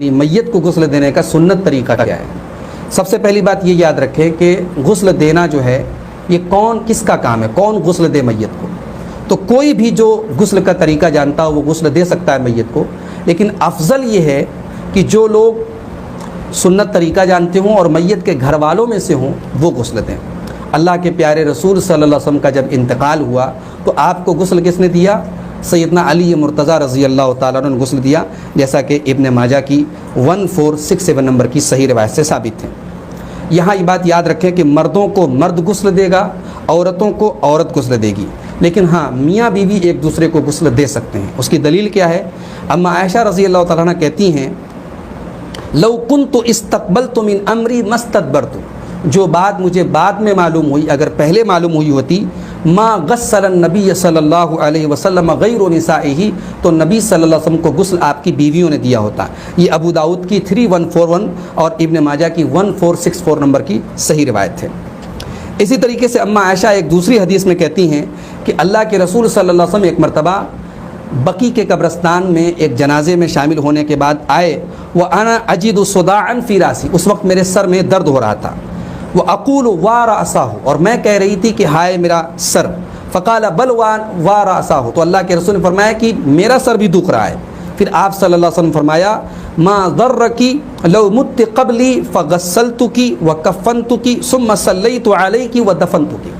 یعنی میت کو غسل دینے کا سنت طریقہ کیا ہے؟ سب سے پہلی بات یہ یاد رکھیں کہ غسل دینا جو ہے یہ کس کا کام ہے، کون غسل دے میت کو؟ تو کوئی بھی جو غسل کا طریقہ جانتا ہو وہ غسل دے سکتا ہے میت کو، لیکن افضل یہ ہے کہ جو لوگ سنت طریقہ جانتے ہوں اور میت کے گھر والوں میں سے ہوں وہ غسل دیں۔ اللہ کے پیارے رسول صلی اللہ علیہ وسلم کا جب انتقال ہوا تو آپ کو غسل کس نے دیا؟ سیدنا علی مرتضیٰ رضی اللہ تعالیٰ عنہ نے غسل دیا، جیسا کہ ابن ماجہ کی 1467 نمبر کی صحیح روایت سے ثابت ہے۔ یہاں یہ بات یاد رکھیں کہ مردوں کو مرد غسل دے گا، عورتوں کو عورت غسل دے گی، لیکن ہاں میاں بیوی ایک دوسرے کو غسل دے سکتے ہیں۔ اس کی دلیل کیا ہے؟ اما عائشہ رضی اللہ تعالیٰ عنہ کہتی ہیں لو کنت استقبلت من امری مستدبرت، جو بات مجھے بعد میں معلوم ہوئی اگر پہلے معلوم ہوئی ہوتی، ما غسل النبی صلی اللہ علیہ وسلم غیر نسائہ، تو نبی صلی اللہ علیہ وسلم کو غسل آپ کی بیویوں نے دیا ہوتا۔ یہ ابو داؤد کی 3141 اور ابن ماجہ کی 1464 نمبر کی صحیح روایت ہے۔ اسی طریقے سے اما عائشہ ایک دوسری حدیث میں کہتی ہیں کہ اللہ کے رسول صلی اللہ علیہ وسلم ایک مرتبہ بقیع کے قبرستان میں ایک جنازے میں شامل ہونے کے بعد آئے، وَأَنَا أَجِدُ صُدَاعًا فِي رَأْسِي، اس وقت میرے سر میں درد ہو رہا تھا، وَأَقُولُ وَرَأْسَهُ، اور میں کہہ رہی تھی کہ ہائے میرا سر، فَقَالَ بَلْ وَرَأْسَهُ، تو اللہ کے رسول نے فرمایا کہ میرا سر بھی دکھ رہا ہے۔ پھر آپ صلی اللہ علیہ وسلم فرمایا مَا ضَرَّكِ لَوْ مُتِّ قَبْلِي فَغَسَّلْتُكِ وَكَفَّنْتُكِ ثُمَّ صَلَّيْتُ عَلَيْكِ وَدَفَنْتُكِ،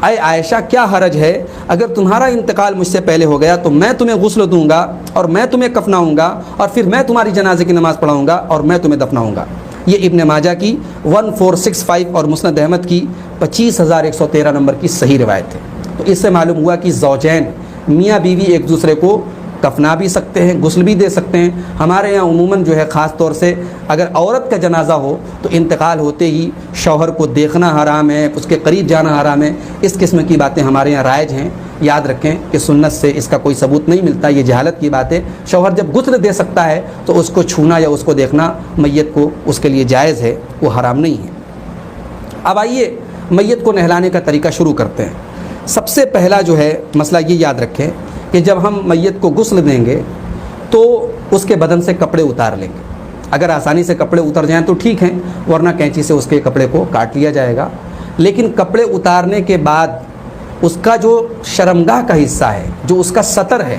اے عائشہ کیا حرج ہے اگر تمہارا انتقال مجھ سے پہلے ہو گیا تو میں تمہیں غسل دوں گا اور میں تمہیں کفناؤں گا اور پھر میں تمہاری جنازے کی نماز پڑھاؤں گا اور میں تمہیں دفناؤں گا۔ یہ ابن ماجہ کی 1465 اور مسند احمد کی 25113 نمبر کی صحیح روایت ہے۔ تو اس سے معلوم ہوا کہ زوجین میاں بیوی ایک دوسرے کو کفنا بھی سکتے ہیں، غسل بھی دے سکتے ہیں۔ ہمارے یہاں عموماً جو ہے خاص طور سے اگر عورت کا جنازہ ہو تو انتقال ہوتے ہی شوہر کو دیکھنا حرام ہے، اس کے قریب جانا حرام ہے، اس قسم کی باتیں ہمارے یہاں رائج ہیں۔ یاد رکھیں کہ سنت سے اس کا کوئی ثبوت نہیں ملتا، یہ جہالت کی بات ہے۔ شوہر جب غسل دے سکتا ہے تو اس کو چھونا یا اس کو دیکھنا میت کو اس کے لیے جائز ہے، وہ حرام نہیں ہے۔ اب آئیے میت کو نہلانے کا طریقہ شروع کرتے ہیں۔ سب سے پہلا جو ہے مسئلہ یہ یاد رکھیں کہ جب ہم میت کو غسل دیں گے تو اس کے بدن سے کپڑے اتار لیں گے۔ اگر آسانی سے کپڑے اتر جائیں تو ٹھیک ہیں، ورنہ کینچی سے اس کے کپڑے کو کاٹ لیا جائے گا۔ لیکن کپڑے اتارنے کے بعد اس کا جو شرمگاہ کا حصہ ہے، جو اس کا سطر ہے،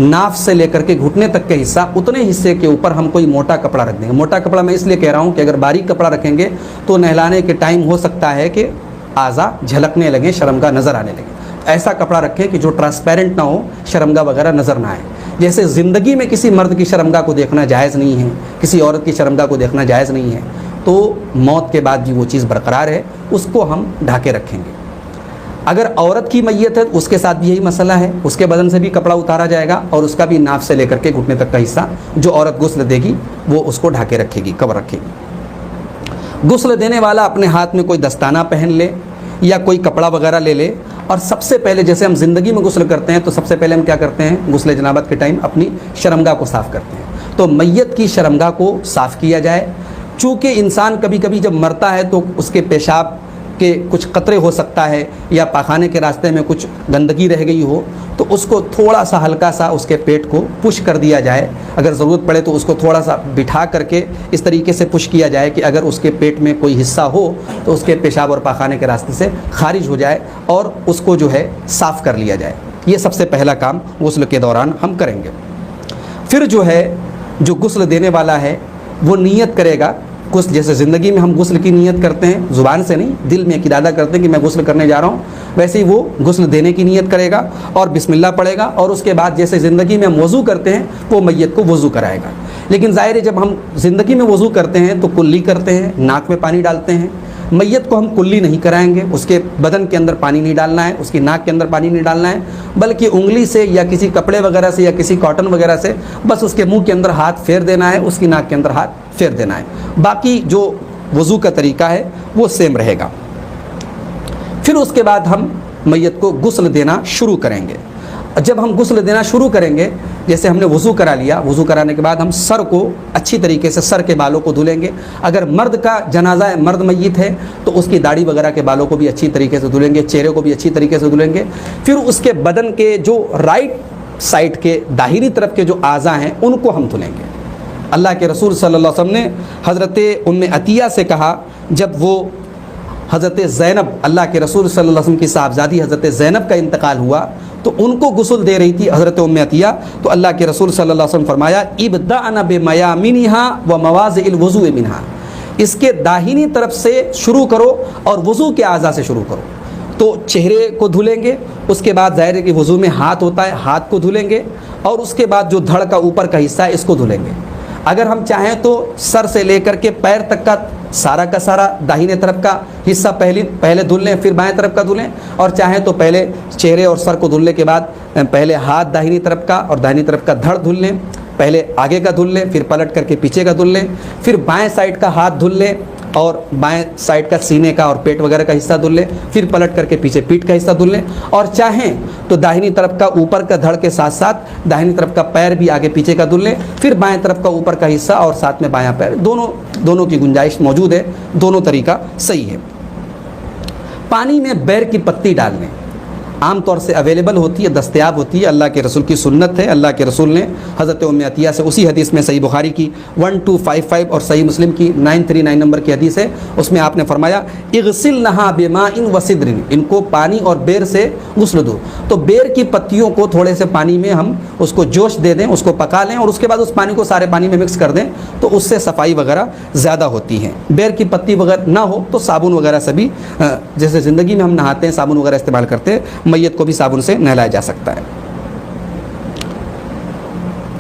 ناف سے لے کر کے گھٹنے تک کا حصہ، اتنے حصے کے اوپر ہم کوئی موٹا کپڑا رکھ دیں گے۔ موٹا کپڑا میں اس لیے کہہ رہا ہوں کہ اگر باریک کپڑا رکھیں گے تو نہلانے کے ٹائم ہو سکتا ہے کہ اعضاء جھلکنے لگیں، شرمگاہ نظر آنے لگے۔ ایسا کپڑا رکھیں کہ جو ٹرانسپیرنٹ نہ ہو، شرمگاہ وغیرہ نظر نہ آئے۔ جیسے زندگی میں کسی مرد کی شرمگاہ کو دیکھنا جائز نہیں ہے، کسی عورت کی شرمگاہ کو دیکھنا جائز نہیں ہے، تو موت کے بعد بھی وہ چیز برقرار ہے، اس کو ہم ڈھانکے رکھیں گے۔ اگر عورت کی میت ہے اس کے ساتھ بھی یہی مسئلہ ہے، اس کے بدن سے بھی کپڑا اتارا جائے گا اور اس کا بھی ناف سے لے کر کے گھٹنے تک کا حصہ جو عورت غسل دے گی وہ اس کو ڈھانکے رکھے گی، کور رکھے گی۔ غسل دینے والا اپنے ہاتھ میں کوئی دستانہ پہن لے یا کوئی کپڑا وغیرہ لے لے، اور سب سے پہلے جیسے ہم زندگی میں غسل کرتے ہیں تو سب سے پہلے ہم کیا کرتے ہیں؟ غسل جنابت کے ٹائم اپنی شرمگاہ کو صاف کرتے ہیں۔ تو میت کی شرمگاہ کو صاف کیا جائے۔ چونکہ انسان کبھی کبھی جب مرتا ہے تو اس کے پیشاب کے کچھ قطرے ہو سکتا ہے یا پاخانے کے راستے میں کچھ گندگی رہ گئی ہو، تو اس کو تھوڑا سا ہلکا سا اس کے پیٹ کو پش کر دیا جائے۔ اگر ضرورت پڑے تو اس کو تھوڑا سا بٹھا کر کے اس طریقے سے پش کیا جائے کہ اگر اس کے پیٹ میں کوئی حصہ ہو تو اس کے پیشاب اور پاخانے کے راستے سے خارج ہو جائے اور اس کو جو ہے صاف کر لیا جائے۔ یہ سب سے پہلا کام غسل کے دوران ہم کریں گے۔ پھر جو ہے جو غسل دینے والا ہے وہ نیت کرے گا، جیسے زندگی میں ہم غسل کی نیت کرتے ہیں، زبان سے نہیں، دل میں ایک ارادہ کرتے ہیں کہ میں غسل کرنے جا رہا ہوں، ویسے ہی وہ غسل دینے کی نیت کرے گا اور بسم اللہ پڑھے گا، اور اس کے بعد جیسے زندگی میں ہم وضو کرتے ہیں وہ میت کو وضو کرائے گا۔ لیکن ظاہر ہے جب ہم زندگی میں وضو کرتے ہیں تو کلی کرتے ہیں، ناک میں پانی ڈالتے ہیں۔ میت کو ہم کلی نہیں کرائیں گے، اس کے بدن کے اندر پانی نہیں ڈالنا ہے، اس کی ناک کے اندر پانی نہیں ڈالنا ہے، بلکہ انگلی سے یا کسی کپڑے وغیرہ سے یا کسی کاٹن وغیرہ سے بس اس کے منہ کے اندر ہاتھ پھیر دینا ہے، اس کی ناک کے اندر ہاتھ پھیر دینا ہے۔ باقی جو وضو کا طریقہ ہے وہ سیم رہے گا۔ پھر اس کے بعد ہم میت کو غسل دینا شروع کریں گے۔ جب ہم غسل دینا شروع کریں گے، جیسے ہم نے وضو کرا لیا، وضو کرانے کے بعد ہم سر کو اچھی طریقے سے، سر کے بالوں کو دھلیں گے۔ اگر مرد کا جنازہ ہے، مرد میت ہے، تو اس کی داڑھی وغیرہ کے بالوں کو بھی اچھی طریقے سے دھلیں گے، چہرے کو بھی اچھی طریقے سے دھلیں گے۔ پھر اس کے بدن کے جو رائٹ سائڈ کے داہری طرف کے جو اعضاء ہیں ان کو ہم دھلیں گے۔ اللہ کے رسول صلی اللہ علیہ وسلم نے حضرت ام عطیہ سے کہا، جب وہ حضرت زینب، اللہ کے رسول صلی اللہ علیہ وسلم کی صاحبزادی حضرت زینب کا انتقال ہوا تو ان کو غسل دے رہی تھی حضرت ام عطیہ، تو اللہ کے رسول صلی اللہ علیہ وسلم فرمایا ابدأنا بمیامنها ومواضع الوضوء منها، اس کے داہنی طرف سے شروع کرو اور وضو کے اعضاء سے شروع کرو۔ تو چہرے کو دھلیں گے، اس کے بعد ظاہر ہے کہ وضو میں ہاتھ ہوتا ہے، ہاتھ کو دھلیں گے، اور اس کے بعد جو دھڑ کا اوپر کا حصہ ہے اس کو دھلیں گے۔ اگر ہم چاہیں تو سر سے لے کر کے پیر تک کا سارا داہنے طرف کا حصہ پہلے دھل لیں، پھر بائیں طرف کا دھلیں، اور چاہیں تو پہلے چہرے اور سر کو دھلنے کے بعد پہلے ہاتھ داہنی طرف کا اور داہنی طرف کا دھڑ دھل لیں، پہلے آگے کا دھل لیں، پھر پلٹ کر کے پیچھے کا دھل لیں، پھر بائیں سائڈ کا ہاتھ دھل لیں اور بائیں سائڈ کا سینے کا اور پیٹ وغیرہ کا حصہ دھل لیں، پھر پلٹ کر کے پیچھے پیٹھ کا حصہ دھل لیں، اور چاہیں تو داہنی طرف کا اوپر کا دھڑ کے ساتھ ساتھ داہنی طرف کا پیر بھی آگے پیچھے کا دھل لیں، پھر بائیں طرف کا اوپر کا حصہ اور ساتھ میں بایاں پیر، دونوں کی گنجائش موجود ہے، دونوں طریقہ صحیح ہے۔ پانی میں بیر کی پتی ڈالنے عام طور سے اویلیبل ہوتی ہے، دستیاب ہوتی ہے، اللہ کے رسول کی سنت ہے۔ اللہ کے رسول نے حضرت ام عطیہ سے اسی حدیث میں صحیح بخاری کی 1255 اور صحیح مسلم کی 939 نمبر کی حدیث ہے، اس میں آپ نے فرمایا اغسلنھا بماء وسدر، ان کو پانی اور بیر سے غسل دو۔ تو بیر کی پتیوں کو تھوڑے سے پانی میں ہم اس کو جوش دے دیں، اس کو پکا لیں، اور اس کے بعد اس پانی کو سارے پانی میں مکس کر دیں، تو اس سے صفائی وغیرہ زیادہ ہوتی ہے۔ بیر کی پتی وغیرہ نہ ہو تو صابن وغیرہ سے بھی، جیسے زندگی میں ہم نہاتے ہیں صابن وغیرہ استعمال کرتے ہیں، میت کو بھی صابن سے نہلایا جا سکتا ہے۔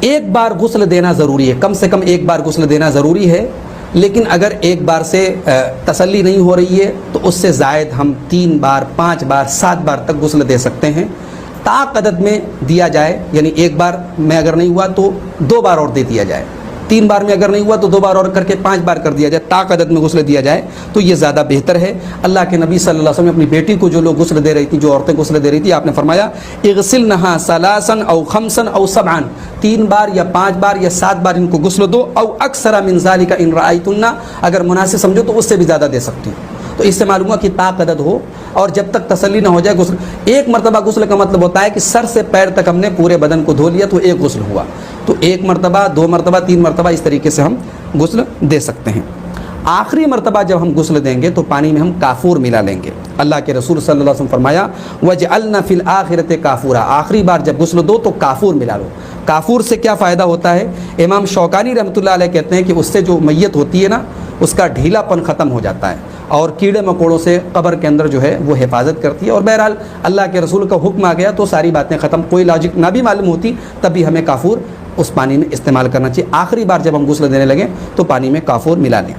ایک بار غسل دینا ضروری ہے، کم سے کم ایک بار غسل دینا ضروری ہے، لیکن اگر ایک بار سے تسلی نہیں ہو رہی ہے تو اس سے زائد ہم 3 بار 5 بار 7 بار تک غسل دے سکتے ہیں، طاق عدد میں دیا جائے، یعنی ایک بار میں اگر نہیں ہوا تو 2 بار اور دے دیا جائے، 3 بار میں اگر نہیں ہوا تو 2 بار اور کر کے 5 بار کر دیا جائے، طاق عدد میں غسل دیا جائے تو یہ زیادہ بہتر ہے۔ اللہ کے نبی صلی اللہ علیہ وسلم نے اپنی بیٹی کو جو لوگ غسل دے رہی تھی، جو عورتیں غسل دے رہی تھی، آپ نے فرمایا اغسلنھا ثلاثا او خمسا او سبعا، 3 بار یا 5 بار یا 7 بار ان کو غسل دو، او اکثر من ذلک ان رأیتن، اگر مناسب سمجھو تو اس سے بھی زیادہ دے سکتی ہو۔ تو اس سے معلوم ہوا کہ طاق عدد ہو، اور جب تک تسلی نہ ہو جائے غسل، ایک مرتبہ غسل کا مطلب ہوتا ہے کہ سر سے پیر تک ہم نے پورے بدن کو دھو لیا تو ایک غسل ہوا، تو 1 مرتبہ 2 مرتبہ 3 مرتبہ اس طریقے سے ہم غسل دے سکتے ہیں۔ آخری مرتبہ جب ہم غسل دیں گے تو پانی میں ہم کافور ملا لیں گے۔ اللہ کے رسول صلی اللہ علیہ وسلم فرمایا وَجْعَلْنَا فِي الْآخِرَةِ كَافُورًا، آخری بار جب غسل دو تو کافور ملا لو۔ کافور سے کیا فائدہ ہوتا ہے؟ امام شوکانی رحمۃ اللہ علیہ کہتے ہیں کہ اس سے جو میت ہوتی ہے نا، اس کا ڈھیلا پن ختم ہو جاتا ہے، اور کیڑے مکوڑوں سے قبر کے اندر جو ہے وہ حفاظت کرتی ہے، اور بہرحال اللہ کے رسول کا حکم آ گیا تو ساری باتیں ختم، کوئی لاجک نہ بھی معلوم ہوتی تب بھی ہمیں کافور اس پانی میں استعمال کرنا چاہیے۔ آخری بار جب ہم غسل دینے لگیں تو پانی میں کافور ملا لیں۔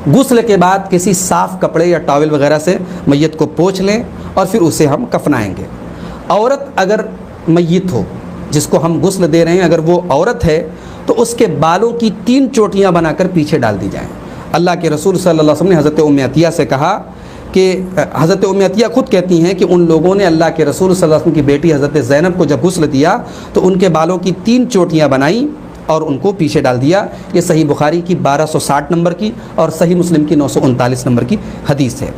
غسل کے بعد کسی صاف کپڑے یا ٹاول وغیرہ سے میت کو پوچھ لیں اور پھر اسے ہم کفنائیں گے۔ عورت اگر میت ہو جس کو ہم غسل دے رہے ہیں، اگر وہ عورت ہے تو اس کے بالوں کی 3 چوٹیاں بنا کر پیچھے ڈال دی جائیں۔ اللہ کے رسول صلی اللہ علیہ وسلم نے حضرت ام عطیہ سے کہا کہ حضرت ام عطیہ خود کہتی ہیں کہ ان لوگوں نے اللہ کے رسول صلی اللہ علیہ وسلم کی بیٹی حضرت زینب کو جب غسل دیا تو ان کے بالوں کی 3 چوٹیاں بنائیں اور ان کو پیچھے ڈال دیا۔ یہ صحیح بخاری کی 1260 نمبر کی اور صحیح مسلم کی 939 نمبر کی حدیث ہے۔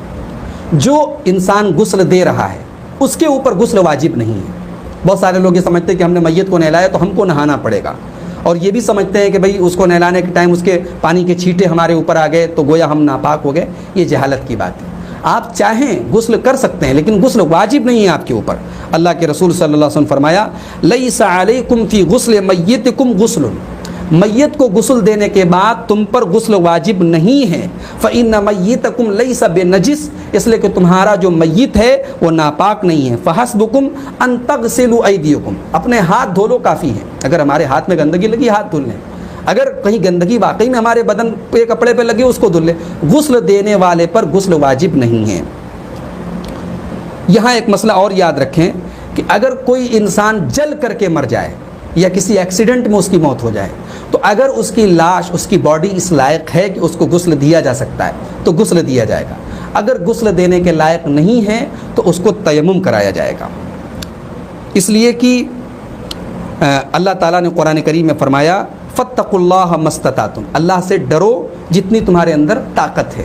جو انسان غسل دے رہا ہے اس کے اوپر غسل واجب نہیں ہے۔ بہت سارے لوگ یہ سمجھتے ہیں کہ ہم نے میت کو نہلایا تو ہم کو نہانا پڑے گا، اور یہ بھی سمجھتے ہیں کہ بھئی اس کو نہلانے کے ٹائم اس کے پانی کے چھینٹے ہمارے اوپر آ گئے تو گویا ہم ناپاک ہو گئے۔ یہ جہالت کی بات ہے۔ آپ چاہیں غسل کر سکتے ہیں لیکن غسل واجب نہیں ہے آپ کے اوپر۔ اللہ کے رسول صلی اللہ علیہ وسلم فرمایا لیس علیکم فی غسل میتکم غسل، میت کو غسل دینے کے بعد تم پر غسل واجب نہیں ہے۔ فإن میتکم لیس بنجس، اس لیے کہ تمہارا جو میت ہے وہ ناپاک نہیں ہے۔ فحسبکم ان تغسلوا ایدیکم، اپنے ہاتھ دھو لو کافی ہے۔ اگر ہمارے ہاتھ میں گندگی لگی ہاتھ دھل لیں، اگر کہیں گندگی واقعی میں ہمارے بدن پہ کپڑے پہ لگے اس کو دھل لیں۔ غسل دینے والے پر غسل واجب نہیں ہے۔ یہاں ایک مسئلہ اور یاد رکھیں کہ اگر کوئی انسان جل کر کے مر جائے یا کسی ایکسیڈنٹ میں اس کی موت ہو جائے تو اگر اس کی لاش، اس کی باڈی اس لائق ہے کہ اس کو غسل دیا جا سکتا ہے تو غسل دیا جائے گا۔ اگر غسل دینے کے لائق نہیں ہے تو اس کو تیمم کرایا جائے گا، اس لیے کہ اللہ تعالیٰ نے قرآن کریم میں فرمایا فاتقوا اللہ ما استطعتم، اللہ سے ڈرو جتنی تمہارے اندر طاقت ہے۔